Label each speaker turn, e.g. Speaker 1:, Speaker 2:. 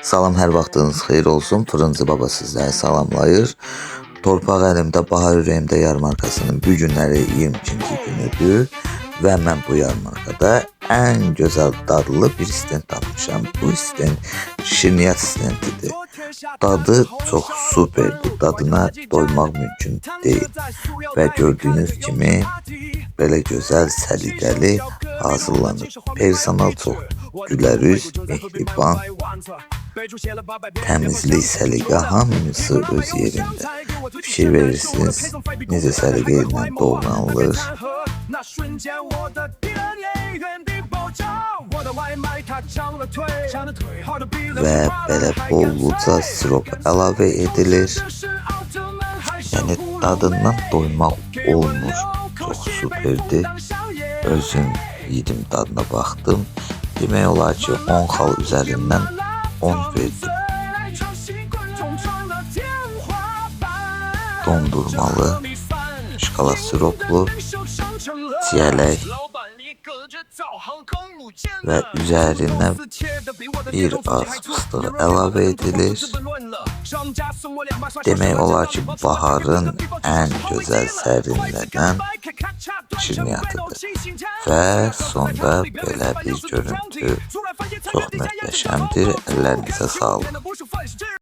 Speaker 1: Salam, hər vaxtınız xeyir olsun. Fırıncı Baba sizləri salamlayır. Torpaq əlimdə, bahar ürəyimdə yarmarkasının bu günləri 22-ci günüdür və mən bu yarmarkada ən gözəl dadlı bir stent tapmışam. Bu stent şirniyyat stentidir. Dadı çox superdir. Dadına doymaq mümkün deyil. Və gördüyünüz kimi belə gözəl, səliqəli hazırlanır. Personal çox gülərüz, mehriban, təmizlik, səliqə hamısı öz yerində. Fikir verirsiniz, necə səliqə ilə doğranılır və belə bolluca sirop əlavə edilir. Yəni dadından doymaq olmur. Çox superdir. Özüm yedim, dadına baxdım. Demək olar ki 10 xal üzərindən 10 verdim. Dondurmalı, şokolad siroplu, çiyələk və üzərinə bir az fıstıq əlavə edilir. Demək olar ki baharın ən gözəl sərinlənən şirniyyatıdır və sonda belə bir görüntü çox möhtəşəmdir. Əllərinizə sağlıq.